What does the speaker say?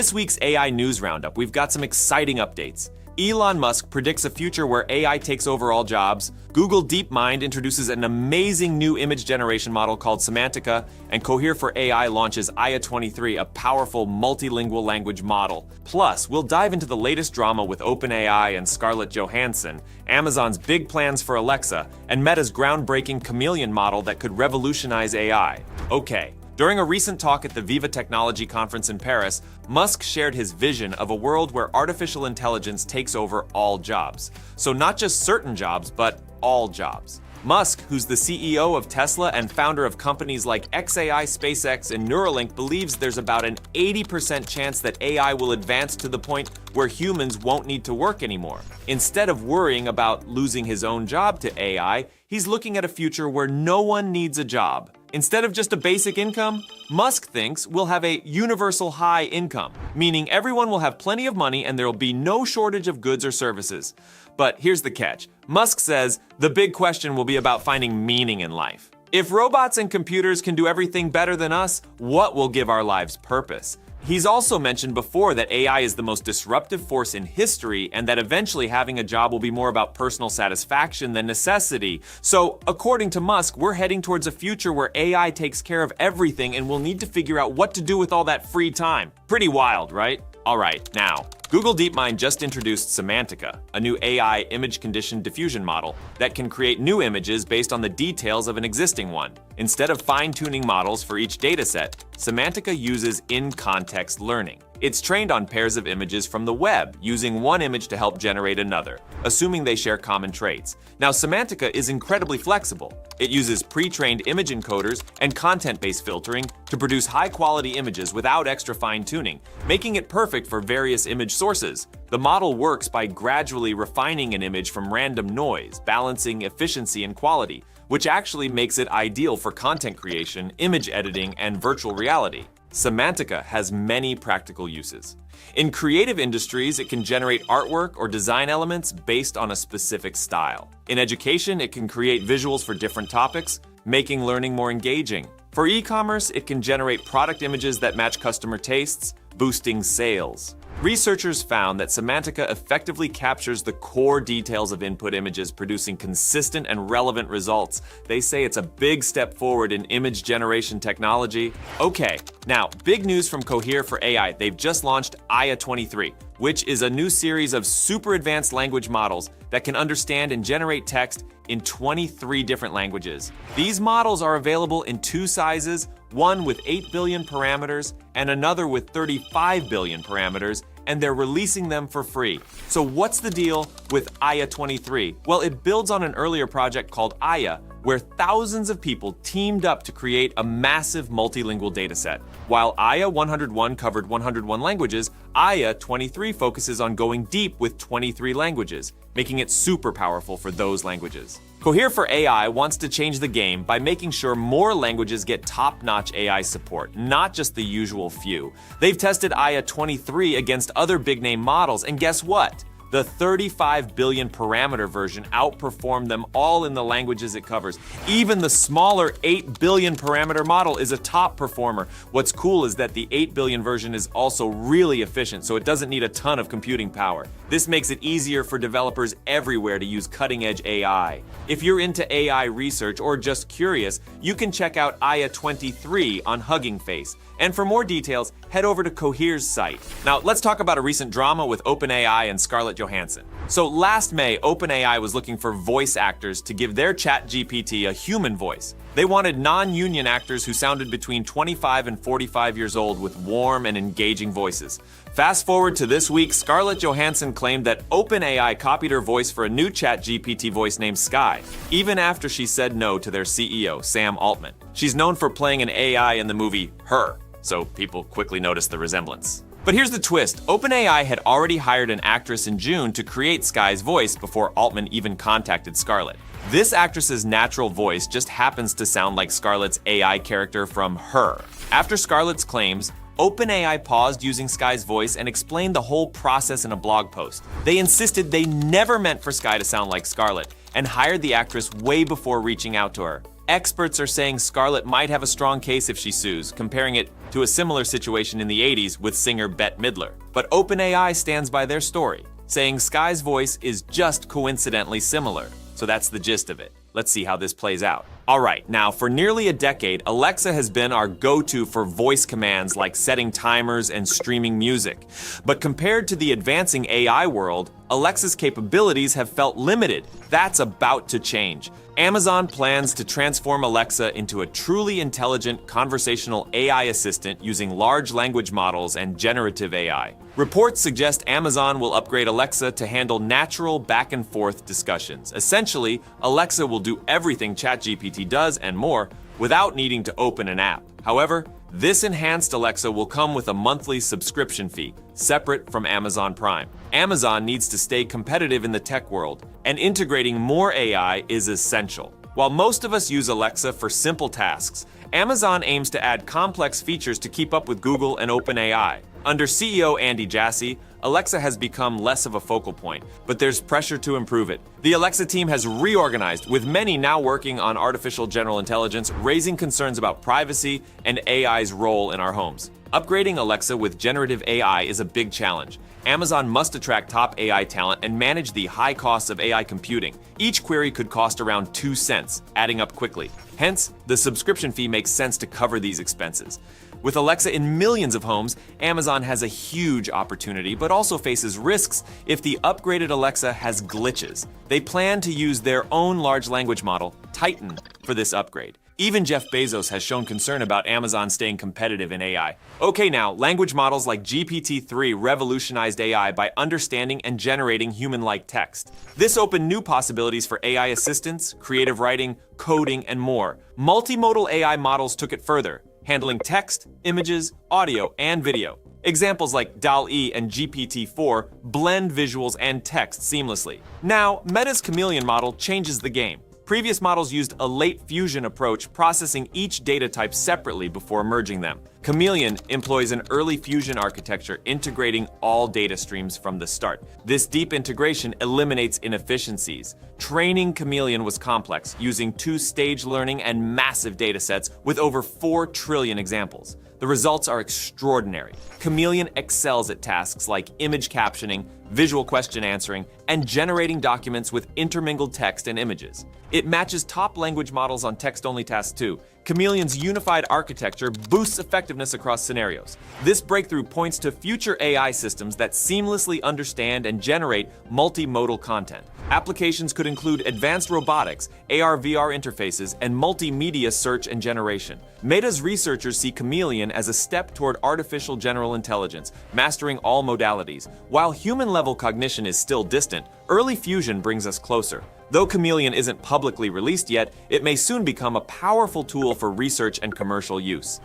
This week's AI News Roundup, we've got some exciting updates. Elon Musk predicts a future where AI takes over all jobs, Google DeepMind introduces an amazing new image generation model called Semantica, and Cohere for AI launches Aya 23, a powerful multilingual language model. Plus, we'll dive into the latest drama with OpenAI and Scarlett Johansson, Amazon's big plans for Alexa, and Meta's groundbreaking Chameleon model that could revolutionize AI. Okay. During a recent talk at the Viva Technology Conference in Paris, Musk shared his vision of a world where artificial intelligence takes over all jobs. So not just certain jobs, but all jobs. Musk, who's the CEO of Tesla and founder of companies like xAI, SpaceX, and Neuralink, believes there's about an 80% chance that AI will advance to the point where humans won't need to work anymore. Instead of worrying about losing his own job to AI, he's looking at a future where no one needs a job. Instead of just a basic income, Musk thinks we'll have a universal high income, meaning everyone will have plenty of money and there'll be no shortage of goods or services. But here's the catch. Musk says the big question will be about finding meaning in life. If robots and computers can do everything better than us, what will give our lives purpose? He's also mentioned before that AI is the most disruptive force in history and that eventually having a job will be more about personal satisfaction than necessity. So, according to Musk, we're heading towards a future where AI takes care of everything and we'll need to figure out what to do with all that free time. Pretty wild, right? Alright, now, Google DeepMind just introduced Semantica, a new AI image condition diffusion model that can create new images based on the details of an existing one. Instead of fine-tuning models for each dataset, Semantica uses in-context learning. It's trained on pairs of images from the web, using one image to help generate another, assuming they share common traits. Now, Semantica is incredibly flexible. It uses pre-trained image encoders and content-based filtering to produce high-quality images without extra fine-tuning, making it perfect for various image sources. The model works by gradually refining an image from random noise, balancing efficiency and quality, which actually makes it ideal for content creation, image editing, and virtual reality. Semantica has many practical uses. In creative industries, it can generate artwork or design elements based on a specific style. In education, it can create visuals for different topics, making learning more engaging. For e-commerce, it can generate product images that match customer tastes, boosting sales. Researchers found that Semantica effectively captures the core details of input images, producing consistent and relevant results. They say it's a big step forward in image generation technology. Okay, now, big news from Cohere for AI. They've just launched Aya 23, which is a new series of super advanced language models that can understand and generate text in 23 different languages. These models are available in two sizes, one with 8 billion parameters and another with 35 billion parameters, and they're releasing them for free. So what's the deal with Aya 23? Well, it builds on an earlier project called Aya, where thousands of people teamed up to create a massive multilingual dataset. While Aya 101 covered 101 languages, Aya 23 focuses on going deep with 23 languages, making it super powerful for those languages. Cohere for AI wants to change the game by making sure more languages get top-notch AI support, not just the usual few. They've tested Aya 23 against other big-name models, and guess what? The 35 billion parameter version outperformed them all in the languages it covers. Even the smaller 8 billion parameter model is a top performer. What's cool is that the 8 billion version is also really efficient, so it doesn't need a ton of computing power. This makes it easier for developers everywhere to use cutting-edge AI. If you're into AI research or just curious, you can check out Aya 23 on Hugging Face. And for more details, head over to Cohere's site. Now, let's talk about a recent drama with OpenAI and Scarlett Johansson. So last May, OpenAI was looking for voice actors to give their ChatGPT a human voice. They wanted non-union actors who sounded between 25 and 45 years old with warm and engaging voices. Fast forward to this week, Scarlett Johansson claimed that OpenAI copied her voice for a new ChatGPT voice named Sky, even after she said no to their CEO, Sam Altman. She's known for playing an AI in the movie Her, so people quickly noticed the resemblance. But here's the twist. OpenAI had already hired an actress in June to create Sky's voice before Altman even contacted Scarlett. This actress's natural voice just happens to sound like Scarlett's AI character from Her. After Scarlett's claims, OpenAI paused using Sky's voice and explained the whole process in a blog post. They insisted they never meant for Sky to sound like Scarlett and hired the actress way before reaching out to her. Experts are saying Scarlett might have a strong case if she sues, comparing it to a similar situation in the 80s with singer Bette Midler. But OpenAI stands by their story, saying Sky's voice is just coincidentally similar. So that's the gist of it. Let's see how this plays out. Alright, now for nearly a decade, Alexa has been our go-to for voice commands like setting timers and streaming music. But compared to the advancing AI world, Alexa's capabilities have felt limited. That's about to change. Amazon plans to transform Alexa into a truly intelligent conversational AI assistant using large language models and generative AI. Reports suggest Amazon will upgrade Alexa to handle natural back-and-forth discussions. Essentially, Alexa will do everything ChatGPT does and more without needing to open an app. However, this enhanced Alexa will come with a monthly subscription fee, separate from Amazon Prime. Amazon needs to stay competitive in the tech world, and integrating more AI is essential. While most of us use Alexa for simple tasks, Amazon aims to add complex features to keep up with Google and OpenAI. Under CEO Andy Jassy, Alexa has become less of a focal point, but there's pressure to improve it. The Alexa team has reorganized, with many now working on artificial general intelligence, raising concerns about privacy and AI's role in our homes. Upgrading Alexa with generative AI is a big challenge. Amazon must attract top AI talent and manage the high costs of AI computing. Each query could cost around 2 cents, adding up quickly. Hence, the subscription fee makes sense to cover these expenses. With Alexa in millions of homes, Amazon has a huge opportunity, but also faces risks if the upgraded Alexa has glitches. They plan to use their own large language model, Titan, for this upgrade. Even Jeff Bezos has shown concern about Amazon staying competitive in AI. Okay, now, language models like GPT-3 revolutionized AI by understanding and generating human-like text. This opened new possibilities for AI assistants, creative writing, coding, and more. Multimodal AI models took it further, handling text, images, audio, and video. Examples like DALL-E and GPT-4 blend visuals and text seamlessly. Now, Meta's Chameleon model changes the game. Previous models used a late fusion approach, processing each data type separately before merging them. Chameleon employs an early fusion architecture, integrating all data streams from the start. This deep integration eliminates inefficiencies. Training Chameleon was complex, using two-stage learning and massive datasets with over 4 trillion examples. The results are extraordinary. Chameleon excels at tasks like image captioning, visual question answering, and generating documents with intermingled text and images. It matches top language models on text-only tasks too. Chameleon's unified architecture boosts effectiveness across scenarios. This breakthrough points to future AI systems that seamlessly understand and generate multimodal content. Applications could include advanced robotics, AR/VR interfaces, and multimedia search and generation. Meta's researchers see Chameleon as a step toward artificial general intelligence, mastering all modalities. While human-level cognition is still distant, early fusion brings us closer. Though Chameleon isn't publicly released yet, it may soon become a powerful tool for research and commercial use.